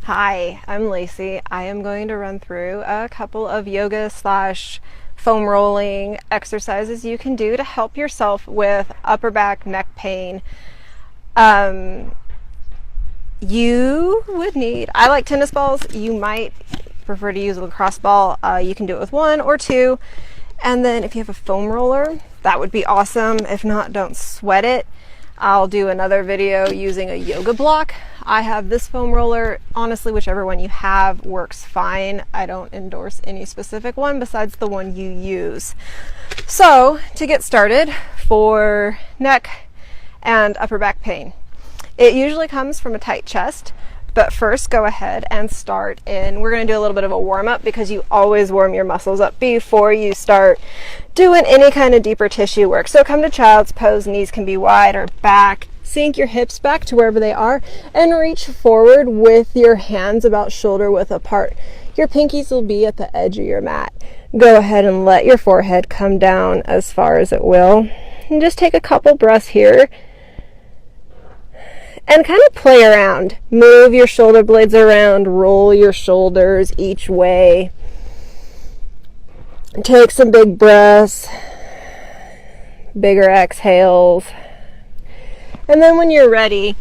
Hi, I'm Lacey. I am going to run through a couple of yoga slash foam rolling exercises you can do to help yourself with upper back, neck pain. You would need, I like tennis balls. You might prefer to use a lacrosse ball. You can do it with one or two. And then if you have a foam roller, that would be awesome. If not, don't sweat it. I'll do another video using a yoga block. I have this foam roller. Honestly, whichever one you have works fine. I don't endorse any specific one besides the one you use. So to get started for neck and upper back pain, it usually comes from a tight chest. But first, go ahead and start in, we're going to do a little bit of a warm-up because you always warm your muscles up before you start doing any kind of deeper tissue work. So come to child's pose, knees can be wide or back. Sink your hips back to wherever they are and reach forward with your hands about shoulder width apart. Your pinkies will be at the edge of your mat. Go ahead and let your forehead come down as far as it will. And just take a couple breaths here. And kind of play around. Move your shoulder blades around, roll your shoulders each way. Take some big breaths, bigger exhales. And then when you're ready,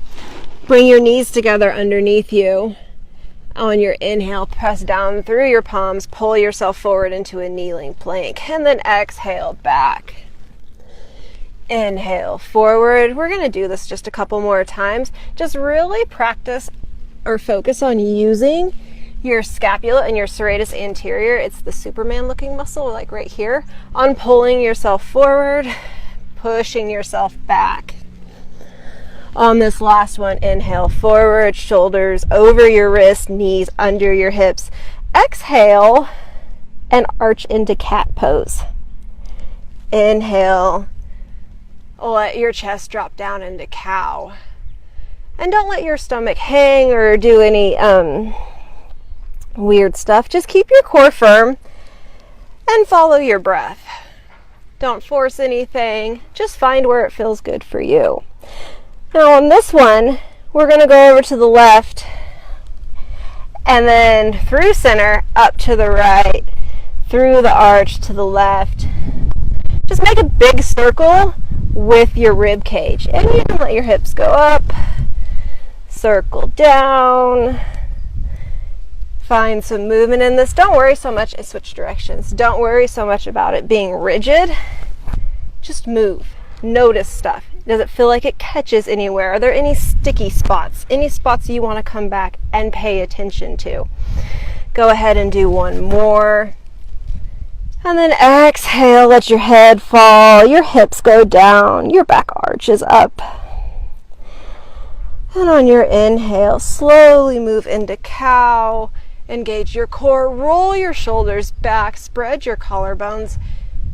bring your knees together underneath you. On your inhale, press down through your palms, pull yourself forward into a kneeling plank, and then exhale back. Inhale forward. We're going to do this just a couple more times. Just really practice or focus on using your scapula and your serratus anterior. It's the Superman looking muscle, like right here, on pulling yourself forward, pushing yourself back. On this last one, inhale forward, shoulders over your wrists, knees under your hips. Exhale and arch into cat pose. Inhale. Let your chest drop down into cow. And don't let your stomach hang or do any weird stuff. Just keep your core firm and follow your breath. Don't force anything. Just find where it feels good for you. Now on this one, we're going to go over to the left and then through center, up to the right, through the arch to the left. Just make a big circle with your rib cage, and you can let your hips go up, circle down, find some movement in this. Don't worry so much, switch directions. Don't worry so much about it being rigid. Just move, notice stuff. Does it feel like it catches anywhere? Are there any sticky spots? Any spots you want to come back and pay attention to? Go ahead and do one more. And then exhale, let your head fall, your hips go down, your back arches up. And on your inhale, slowly move into cow, engage your core, roll your shoulders back, spread your collarbones,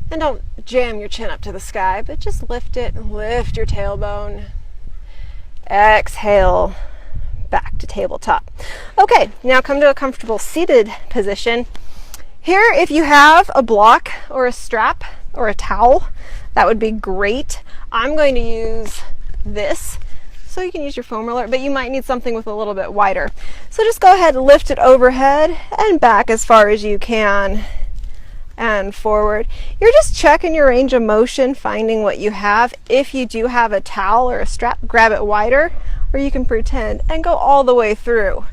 and don't jam your chin up to the sky, but just lift it, lift your tailbone. Exhale, back to tabletop. Okay, now come to a comfortable seated position. Here, if you have a block or a strap or a towel, that would be great. I'm going to use this, so you can use your foam roller, but you might need something with a little bit wider. So just go ahead and lift it overhead and back as far as you can and forward. You're just checking your range of motion, finding what you have. If you do have a towel or a strap, grab it wider, or you can pretend and go all the way through.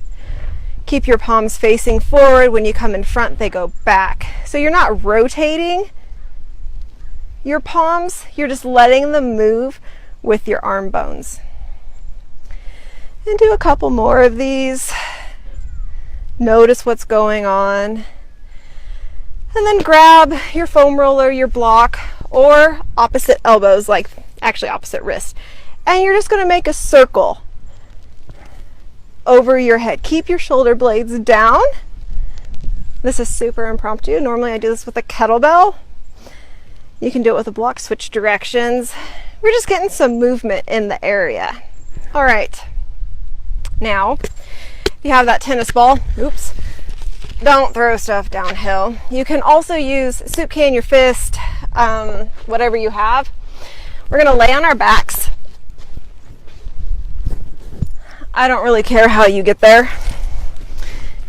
Keep your palms facing forward. When you come in front, they go back. So you're not rotating your palms, you're just letting them move with your arm bones. And do a couple more of these. Notice what's going on. And then grab your foam roller, your block, or opposite elbows, like actually opposite wrist. And you're just going to make a circle over your head. Keep your shoulder blades down. This is super impromptu. Normally I do this with a kettlebell. You can do it with a block, switch directions. We're just getting some movement in the area. All right. Now, if you have that tennis ball, oops, don't throw stuff downhill. You can also use soup can, your fist, whatever you have. We're gonna lay on our backs. I don't really care how you get there.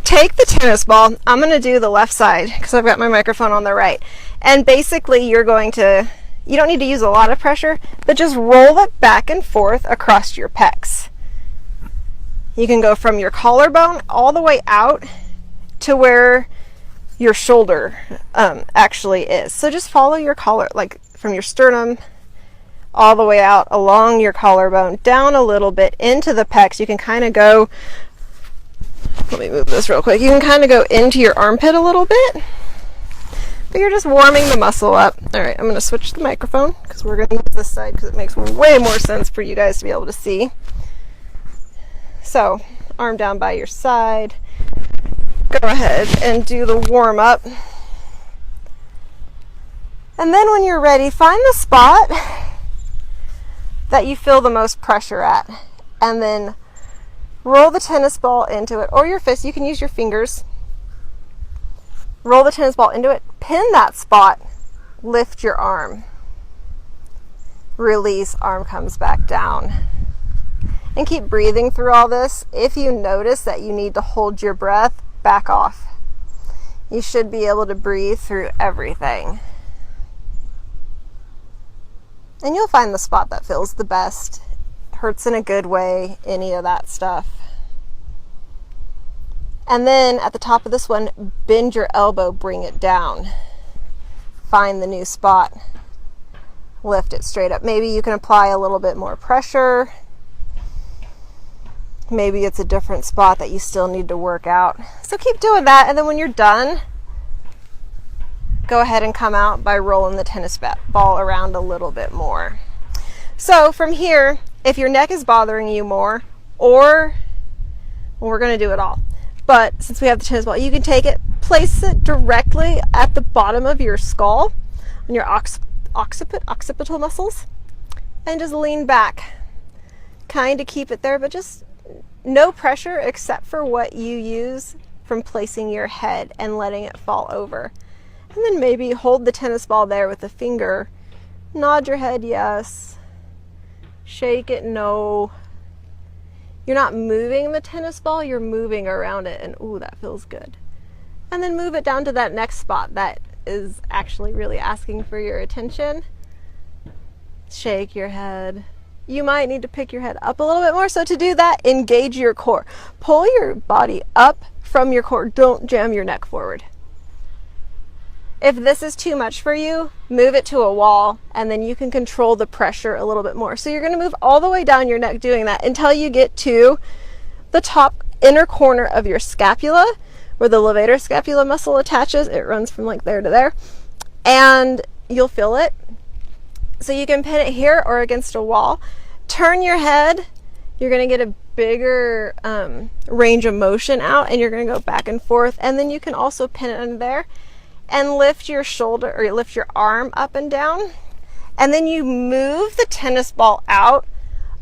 take the tennis ball. I'm going to do the left side because I've got my microphone on the right. And basically you don't need to use a lot of pressure, but just roll it back and forth across your pecs. You can go from your collarbone all the way out to where your shoulder actually is. So just follow your collar, like from your sternum all the way out along your collarbone, down a little bit into the pecs. You can kind of go, let me move this real quick. You can kind of go into your armpit a little bit, but you're just warming the muscle up. All right, I'm going to switch the microphone because we're going to use this side because it makes way more sense for you guys to be able to see. So, arm down by your side. Go ahead and do the warm up. And then when you're ready, find the spot that you feel the most pressure at, and then roll the tennis ball into it, or your fist. You can use your fingers. Roll the tennis ball into it, pin that spot, lift your arm, release, arm comes back down. And keep breathing through all this. If you notice that you need to hold your breath, back off. You should be able to breathe through everything. And you'll find the spot that feels the best. Hurts in a good way, any of that stuff. And then at the top of this one, bend your elbow, bring it down. Find the new spot. Lift it straight up. Maybe you can apply a little bit more pressure. Maybe it's a different spot that you still need to work out. So keep doing that, and then when you're done, go ahead and come out by rolling the tennis ball around a little bit more. So from here, if your neck is bothering you more, or, well, we're going to do it all, but since we have the tennis ball, you can take it, place it directly at the bottom of your skull, on your occipital muscles, and just lean back. Kind of keep it there, but just no pressure except for what you use from placing your head and letting it fall over. And then maybe hold the tennis ball there with a finger. Nod your head, yes. Shake it, no. You're not moving the tennis ball, you're moving around it, and ooh, that feels good. And then move it down to that next spot that is actually really asking for your attention. Shake your head. You might need to pick your head up a little bit more. So to do that, engage your core. Pull your body up from your core. Don't jam your neck forward. If this is too much for you, move it to a wall, and then you can control the pressure a little bit more. So you're going to move all the way down your neck doing that until you get to the top inner corner of your scapula, where the levator scapula muscle attaches. It runs from like there to there, and you'll feel it. So you can pin it here or against a wall. Turn your head. You're going to get a bigger range of motion out, and you're going to go back and forth. And then you can also pin it under there and lift your shoulder or lift your arm up and down. And then you move the tennis ball out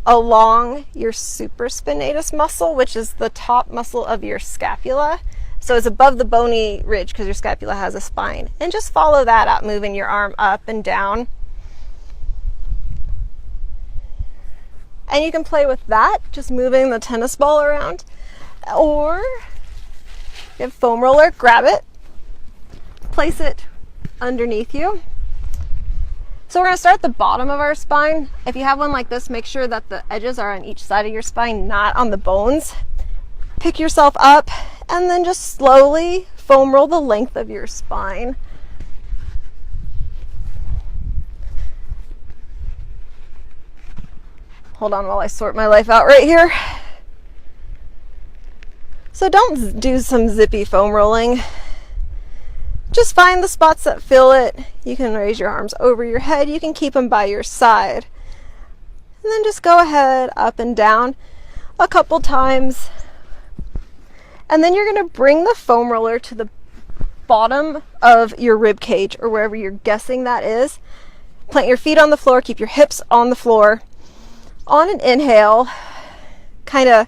along your supraspinatus muscle, which is the top muscle of your scapula. So it's above the bony ridge because your scapula has a spine. And just follow that out, moving your arm up and down. And you can play with that, just moving the tennis ball around. Or you have foam roller, grab it, place it underneath you. So we're going to start at the bottom of our spine. If you have one like this, make sure that the edges are on each side of your spine, not on the bones. Pick yourself up and then just slowly foam roll the length of your spine. Hold on while I sort my life out right here. So don't do some zippy foam rolling. Just find the spots that feel it. You can raise your arms over your head. You can keep them by your side. And then just go ahead up and down a couple times. And then you're going to bring the foam roller to the bottom of your rib cage or wherever you're guessing that is. Plant your feet on the floor. Keep your hips on the floor. On an inhale, kind of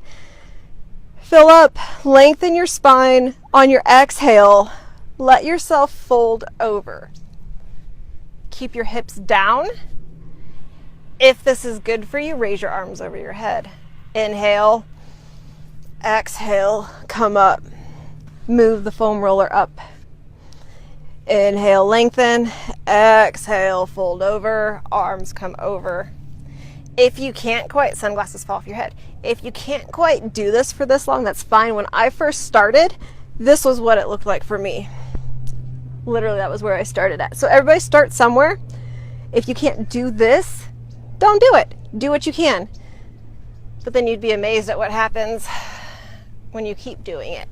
fill up, lengthen your spine. On your exhale, let yourself fold over. Keep your hips down. If this is good for you, raise your arms over your head. Inhale, exhale, come up. move the foam roller up. Inhale, lengthen. Exhale, fold over. Arms come over. If you can't quite, sunglasses fall off your head. If you can't quite do this for this long, that's fine. When I first started, this was what it looked like for me. Literally, that was where I started at. So everybody start somewhere. If you can't do this, don't do it. Do what you can. But then you'd be amazed at what happens when you keep doing it.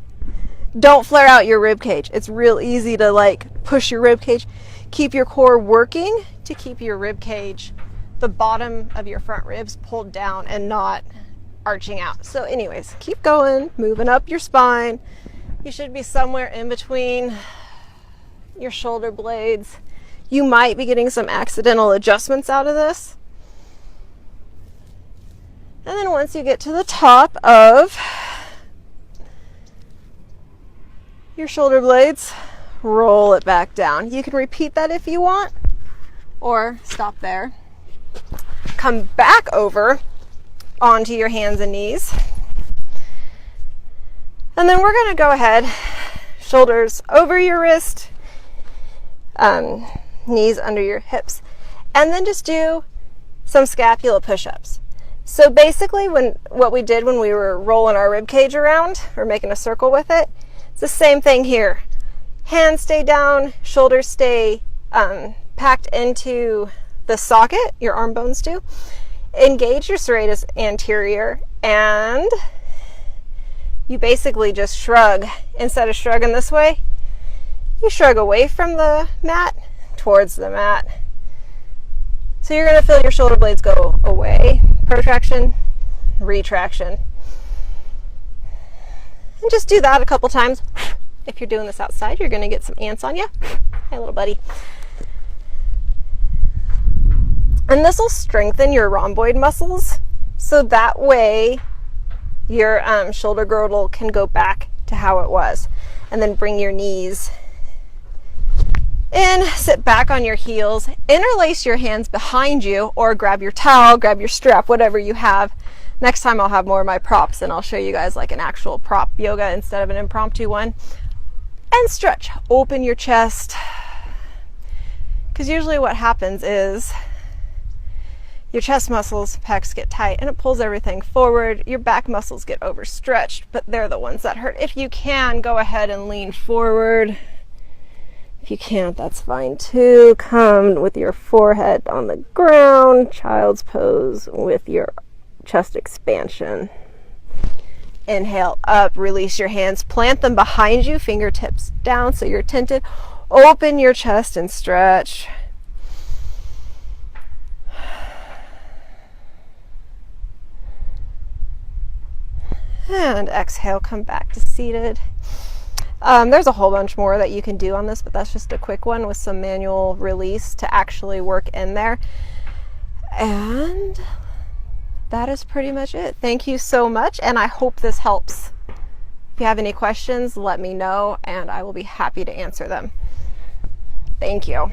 Don't flare out your rib cage. It's real easy to like push your rib cage. Keep your core working to keep your rib cage, the bottom of your front ribs, pulled down and not arching out. So anyways, keep going, moving up your spine. You should be somewhere in between your shoulder blades. You might be getting some accidental adjustments out of this. And then once you get to the top of your shoulder blades, roll it back down. You can repeat that if you want, or stop there. Come back over onto your hands and knees. And then we're going to go ahead, shoulders over your wrist, knees under your hips, and then just do some scapula push-ups. So basically what we did when we were rolling our rib cage around, or making a circle with it, it's the same thing here. Hands stay down, shoulders stay packed into the socket, your arm bones do. Engage your serratus anterior, and you basically just shrug. Instead of shrugging this way, you shrug away from the mat towards the mat. So you're going to feel your shoulder blades go away. Protraction, retraction. And just do that a couple times. If you're doing this outside, you're going to get some ants on you. Hey, little buddy. And this will strengthen your rhomboid muscles, so that way your shoulder girdle can go back to how it was. And then bring your knees in, sit back on your heels, interlace your hands behind you, or grab your towel, grab your strap, whatever you have. Next time I'll have more of my props and I'll show you guys like an actual prop yoga instead of an impromptu one. And stretch, open your chest. Because usually what happens is your chest muscles, pecs get tight, and it pulls everything forward. Your back muscles get overstretched, but they're the ones that hurt. If you can, go ahead and lean forward. If you can't, that's fine too. Come with your forehead on the ground, child's pose with your chest expansion. Inhale up, release your hands, plant them behind you, fingertips down so you're tented. Open your chest and stretch. And exhale, come back to seated. There's a whole bunch more that you can do on this, but that's just a quick one with some manual release to actually work in there. And that is pretty much it. Thank you so much, and I hope this helps. If you have any questions, let me know, and I will be happy to answer them. Thank you.